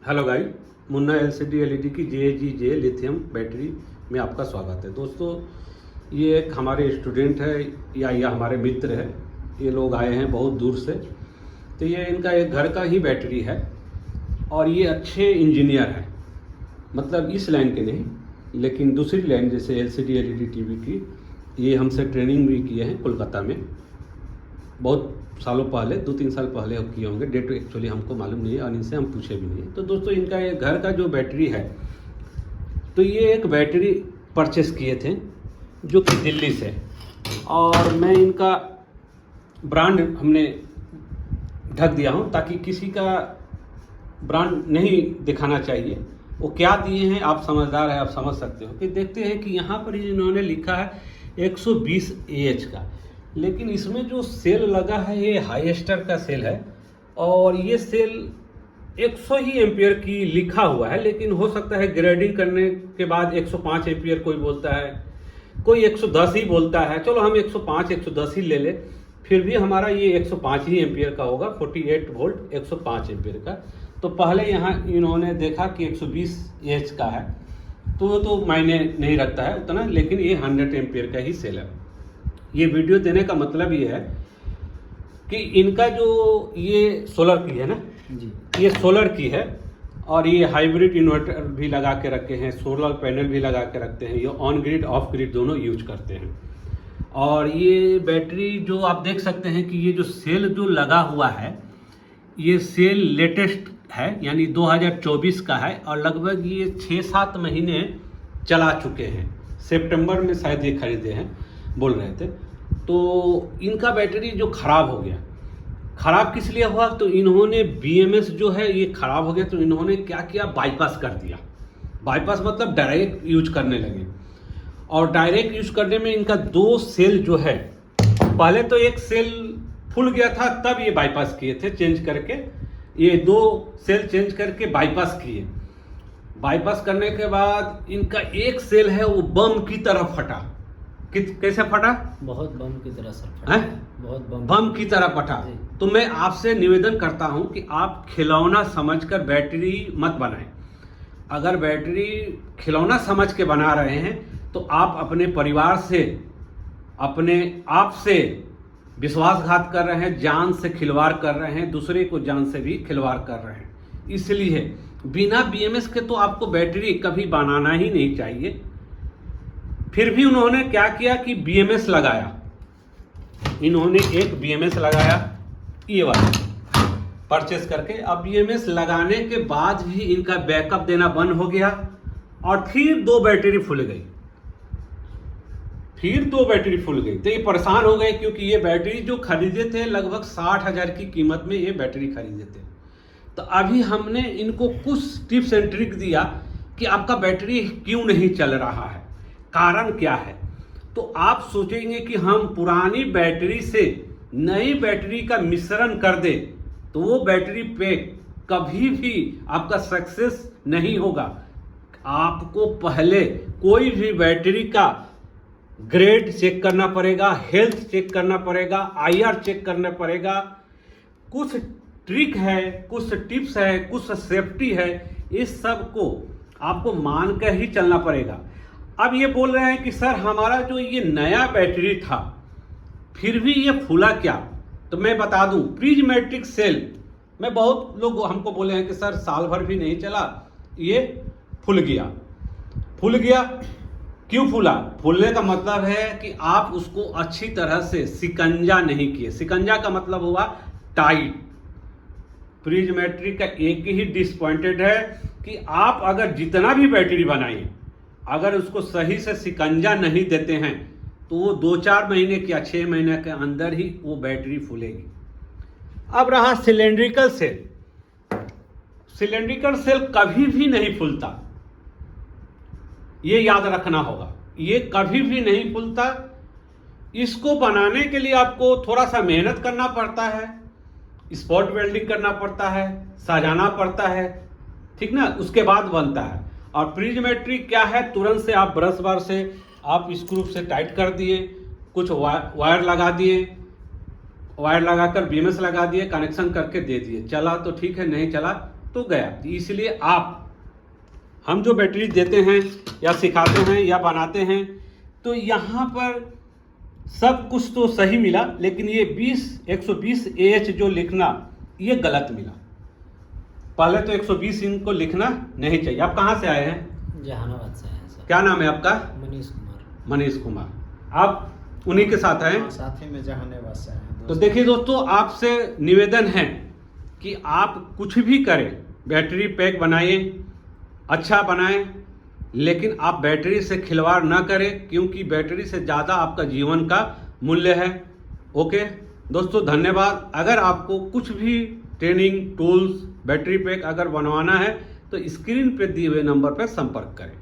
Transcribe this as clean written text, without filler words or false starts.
Hello guys, Munna LCD LED की जे lithium battery में आपका स्वागत है। दोस्तों, ये एक हमारे स्टूडेंट है या हमारे मित्र है। ये लोग आए हैं बहुत दूर से। तो ये इनका एक घर का ही बैटरी है और ये अच्छे इंजीनियर हैं, मतलब इस लाइन के नहीं लेकिन दूसरी लाइन जैसे एलसीडी एलईडी टीवी की। ये हमसे ट्रेनिंग भी किए हैं कोलकाता में, बहुत सालों पहले, 2-3 साल पहले किए होंगे। डेट एक्चुअली हमको मालूम नहीं है और इनसे हम पूछे भी नहीं। तो दोस्तों, इनका ये घर का जो बैटरी है, तो ये एक बैटरी परचेस किए थे जो कि दिल्ली से, और मैं इनका ब्रांड हमने ढक दिया हूँ ताकि किसी का ब्रांड नहीं दिखाना चाहिए। वो क्या दिए हैं, आप समझदार है, आप समझ सकते हो। कि देखते हैं कि यहाँ पर इन्होंने लिखा है 120 AH का, लेकिन इसमें जो सेल लगा है ये हाईएस्टर का सेल है और ये सेल 100 ही एम्पियर की लिखा हुआ है, लेकिन हो सकता है ग्रेडिंग करने के बाद 105 एम्पियर कोई बोलता है, कोई 110 ही बोलता है। चलो हम 105 110 ही ले ले, फिर भी हमारा ये 105 ही एम्पियर का होगा। 48 वोल्ट 105 एम्पियर का। तो पहले यहाँ इन्होंने देखा कि 120 AH का है, तो मायने नहीं रखता है उतना, लेकिन ये 100 एम्पियर का ही सेल है। ये वीडियो देने का मतलब ये है कि इनका जो ये सोलर की है ना जी, ये सोलर की है और ये हाइब्रिड इन्वर्टर भी लगा के रखे हैं, सोलर पैनल भी लगा के रखते हैं। ये ऑन ग्रिड ऑफ ग्रिड दोनों यूज करते हैं। और ये बैटरी जो आप देख सकते हैं कि ये जो सेल जो लगा हुआ है, ये सेल लेटेस्ट है, यानी 2024 का है और लगभग ये 6-7 महीने चला चुके हैं। सितंबर में शायद ये खरीदे हैं, बोल रहे थे। तो इनका बैटरी जो ख़राब हो गया, ख़राब किस लिए हुआ, तो इन्होंने BMS जो है ये ख़राब हो गया, तो इन्होंने क्या किया, बाईपास कर दिया। बाईपास मतलब डायरेक्ट यूज करने लगे, और डायरेक्ट यूज करने में इनका 2 सेल जो है, पहले तो एक सेल फुल गया था तब ये बाईपास किए थे, चेंज करके ये 2 सेल चेंज करके बाईपास किए। बाईपास करने के बाद इनका एक सेल है वो बम की तरह फटा। कैसे फटा? बहुत बम की तरह सर फटा है, बहुत बम की तरह फटा। तो मैं आपसे निवेदन करता हूं कि आप खिलौना समझकर बैटरी मत बनाएं। अगर बैटरी खिलौना समझ के बना रहे हैं तो आप अपने परिवार से, अपने आप से विश्वासघात कर रहे हैं, जान से खिलवाड़ कर रहे हैं, दूसरे को जान से भी खिलवाड़ कर रहे हैं। इसलिए बिना BMS के तो आपको बैटरी कभी बनाना ही नहीं चाहिए। फिर भी उन्होंने क्या किया कि BMS लगाया। इन्होंने एक BMS लगाया, ये वाला परचेस करके। अब BMS लगाने के बाद भी इनका बैकअप देना बंद हो गया और फिर 2 बैटरी फूल गई, तो ये परेशान हो गए, क्योंकि ये बैटरी जो खरीदे थे लगभग 60,000 की कीमत में ये बैटरी खरीदे थे। तो अभी हमने इनको कुछ टिप्स एंड ट्रिक दिया कि आपका बैटरी क्यों नहीं चल रहा है, कारण क्या है। तो आप सोचेंगे कि हम पुरानी बैटरी से नई बैटरी का मिश्रण कर दे तो वो बैटरी पे कभी भी आपका सक्सेस नहीं होगा। आपको पहले कोई भी बैटरी का ग्रेड चेक करना पड़ेगा, हेल्थ चेक करना पड़ेगा, IR चेक करना पड़ेगा। कुछ ट्रिक है, कुछ टिप्स है, कुछ सेफ्टी है, इस सब को आपको मान कर ही चलना पड़ेगा। अब ये बोल रहे हैं कि सर हमारा जो ये नया बैटरी था फिर भी ये फूला क्या, तो मैं बता दूं, प्रिज्मेटिक सेल में बहुत लोग हमको बोले हैं कि सर साल भर भी नहीं चला, ये फूल गया। क्यों फूला? फूलने का मतलब है कि आप उसको अच्छी तरह से शिकंजा नहीं किए। शिकंजा का मतलब हुआ टाइट। प्रिज्मेट्रिक का एक ही डिसपॉइंटेड है कि आप अगर जितना भी बैटरी बनाइए, अगर उसको सही से शिकंजा नहीं देते हैं तो वो 2-4 महीने या 6 महीने के अंदर ही वो बैटरी फूलेगी। अब रहा सिलेंड्रिकल सेल। सिलेंड्रिकल सेल कभी भी नहीं फूलता, ये याद रखना होगा, ये कभी भी नहीं फूलता। इसको बनाने के लिए आपको थोड़ा सा मेहनत करना पड़ता है, स्पॉट वेल्डिंग करना पड़ता है, सजाना पड़ता है, ठीक ना, उसके बाद बनता है। और प्रिज्मेट्रिक क्या है, तुरंत से आप ब्रश बार से आप स्क्रू से टाइट कर दिए, कुछ वायर लगा दिए, वायर लगाकर BMS लगा दिए, कनेक्शन करके दे दिए, चला तो ठीक है, नहीं चला तो गया। इसलिए हम जो बैटरी देते हैं या सिखाते हैं या बनाते हैं, तो यहाँ पर सब कुछ तो सही मिला, लेकिन ये 120 AH जो लिखना ये गलत मिला। पहले तो 120 इनको लिखना नहीं चाहिए। आप कहाँ से आए हैं? जहानाबाद से हैं सर। क्या नाम है आपका? मनीष कुमार। मनीष कुमार। आप उन्हीं के साथ आए? साथ ही में जहानाबाद से हैं। तो देखिए दोस्तों, आपसे निवेदन है कि आप कुछ भी करें, बैटरी पैक बनाइए, अच्छा बनाएं, लेकिन आप बैटरी से खिलवाड़ ना करें, क्योंकि बैटरी से ज़्यादा आपका जीवन का मूल्य है। ओके दोस्तों, धन्यवाद। अगर आपको कुछ भी ट्रेनिंग टूल्स बैटरी पैक अगर बनवाना है तो स्क्रीन पे दिए हुए नंबर पर संपर्क करें।